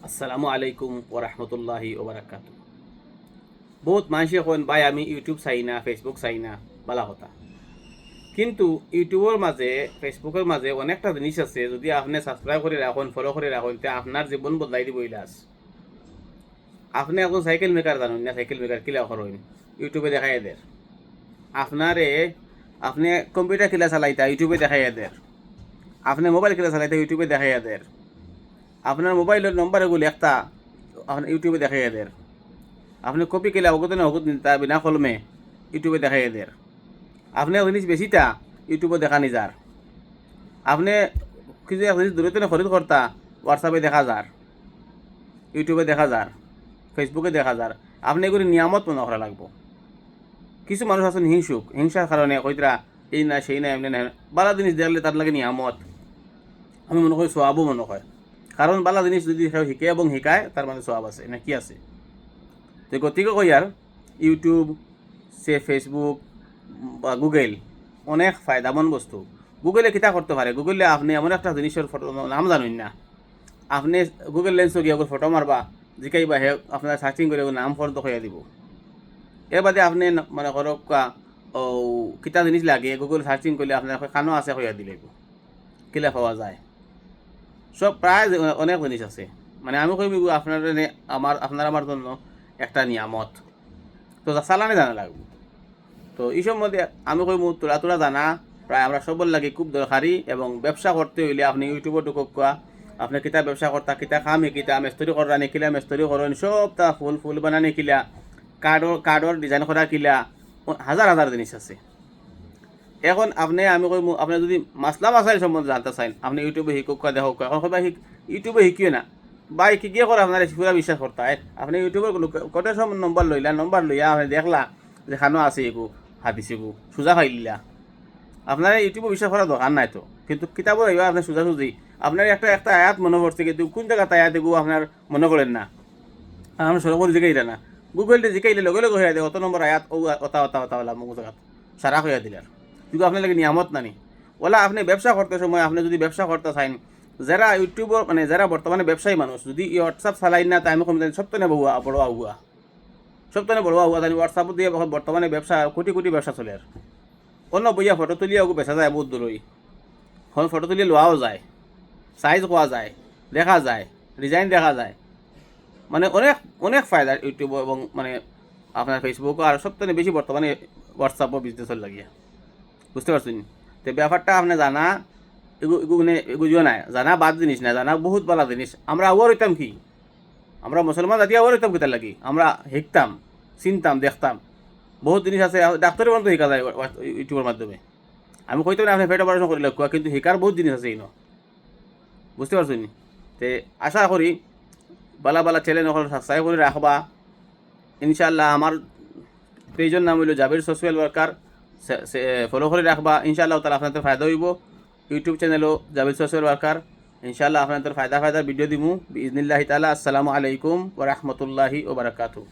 আসসালামু আলাইকুম ওরহমতুল্লাহি ওবরাকাতু। বহুত মানুষে কন ভাই আমি ইউটিউব চাই না, ফেসবুক চাই না, বালা কথা। কিন্তু ইউটিউবের মাঝে, ফেসবুকের মাঝে অনেকটা জিনিস আছে, যদি আপনি সাবস্ক্রাইব করে রাখুন, ফলো করে রাখুন, তে আপনার জীবন বদলাই দিব ইলাস। আপনি এখন সাইকেল মেকার জানুন না, সাইকেল মেকার কিলা করেন ইউটিউবে দেখাই এদের। আপনারে আপনি কম্পিউটার কিলা চালাইতা ইউটিউবে দেখাই এদের। আপনি মোবাইল কিলা চালাইতা ইউটিউবে দেখাই এদের। আপনার মোবাইলের নম্বর এগুলো একটা আপনার ইউটিউবে দেখাই এদের। আপনি কপি কেলে অগত না অগত তা বিনা কলমে ইউটিউবে দেখাই এদের। আপনি এক জিনিস বেশিটা ইউটিউবে দেখা নিজার। আপনি কিছু এক জিনিস দূরতে খরিদ করতা হোয়াটসঅ্যাপে দেখা যার, ইউটিউবে দেখা যার, ফেসবুকে দেখা যার। আপনি এগুলি নিয়ামত মনে করা লাগবো। কিছু মানুষ আছেন হিংসুক, হিংসার কারণে কইতরা এই না সেই না এমনি না, বালা জিনিস দেখলে তার লাগে নিয়ামত। আমি মনে করি সোয়াবও মনে হয়, কারণ বালা জিনিস যদি কেউ শিখে এবং শিকায় তার মানে সোয়াব আছে না কি আছে। তো গতিকে কই আর ইউটিউব সে ফেসবুক বা গুগল অনেক ফায়দামন্দ বস্তু। গুগলে কিতা করতে পারে, গুগলে আপনি এমন একটা জিনিসের ফটো নাম জানুন না, আপনি গুগল লেন্সও গিয়ে ফটো মারবা জিকাইবা হে আপনার সার্চিং করে নাম ফটো দেখাইয়া দিব। এর বাদে আপনি মানে করক ও কিতা জিনিস লাগে গুগল সার্চিং করলে আপনার কানো আছে হইয়া দিলে কিলা পাওয়া যায়। সব প্রায় অনেক জিনিস আছে, মানে আমি কইব আপনার আমার জন্য একটা নিয়ামত। তো চালানে জানা লাগবে। তো এইসব মধ্যে আমি কইব তোরা তোরা জানা প্রায় আমরা সবর লাগে খুব দরকারি। এবং ব্যবসা করতে হইলে আপনি ইউটিউবে ঢুকা, আপনি কিতা ব্যবসা করতা, কিতা খামে, কিতা মেস্তরি করা নিকিলা মেস্তরি করেন, সব তা ফুল ফুল বানানি কিলা, কার্ডর ডিজাইন করা কিলা, হাজার হাজার জিনিস আছে। এখন আমি কইব আপনি যদি মাসলা মাসাইল সম্বন্ধে জানতে চান, আপনি ইউটিউবে শিকুক দেখো, এখন কইবা ইউটিউবে শিকিও না ভাই, কি গিয়ে করে আপনার পুরা বিশ্বাস করতে হয়। আপনি ইউটিউবের কত সব নম্বর লইয়া আপনি দেখলা যে খানো আছে এগু হাতিস এগু সোজা খাইলিলা। আপনার ইউটিউবে বিশ্বাস করার দরকার নাই তো, কিন্তু কিতাবও এবার আপনার সোজা সুজি আপনার একটা একটা আয়াত মনে পড়ছে, কিন্তু কোন জায়গাতে আয়াত এগু আপনার মনে করেন না, আমরা সরকারি জিকাইলা না, গুগলটা জিকাইলে লগে লগে হইয়া দেয় অত নম্বর আয়াত ও অতা অতা অতা ওলা মুখ জায়গা সারা হইয়া দিলার। কিন্তু আপনার লাগে নিয়ামত নানি ওলা। আপনি ব্যবসা করতে সময় আপনি যদি ব্যবসা করতে চান, যারা ইউটিউবর মানে যারা বর্তমানে ব্যবসায়ী মানুষ যদি হোয়াটসঅ্যাপ চালাই না তাই আমি কম জানি সপ্তাহে বড় আগুয়া, সপ্তাহে বড় আগুয়া জানি হোয়াটসঅ্যাপ দিয়ে বর্তমানে ব্যবসা কোটি কোটি ব্যবসা চলে। আর অন্য বইয়া ফটো তুলিয়া বেচা যায় বহুত দূরই, ফটো তুলিয়ে লোৱাও যায়, সাইজ কোয়া যায়, দেখা যায়, ডিজাইন দেখা যায়, মানে অনেক অনেক ফায়দা ইউটিউব এবং মানে আপনার ফেসবুকও আর সবথেকে বেশি বর্তমানে হোয়াটসঅ্যাপও বিজনেসের লাগিয়া। বুঝতে পারছেন? তো ব্যাপারটা আপনি জানা এগুলো নাই, জানা বাদ জিনিস না, জানা বহুত ভালো জিনিস। আমরা আবার হইতাম কি, আমরা মুসলমান জাতি আবার হইতাম কিতার লাগি, আমরা শিখতাম, চিনতাম, দেখতাম। বহুত জিনিস আছে ডাক্তারের পর্যন্ত শিখা যায় ইউটিউবের মাধ্যমে। আমি কইতাম না আপনি পেট অপারেশন করিলে কোয়া, কিন্তু শিকার বহুত জিনিস আছে ইনো। বুঝতে পারছেন? তে আশা করি বালা বালা চ্যানেল সাবস্ক্রাইব করে রাখবা ইনশাআল্লাহ। আমার পেজের নাম হইল জাবির সোশ্যাল ওয়ার্কার, ফলো করে রাখবা ইনশাআল্লাহ তাহলে আপনাদের ফায়দা হইব। ইউটিউব চ্যানেলও জাবির সোশ্যাল ওয়ার্কার, ইনশাআল্লাহ আপনাদের ফায়দা ভিডিও দিমু বিইজনিল্লাহি তাআলা। আসসালামু আলাইকুম ওয়া রাহমাতুল্লাহি ওয়া বারাকাতুহু।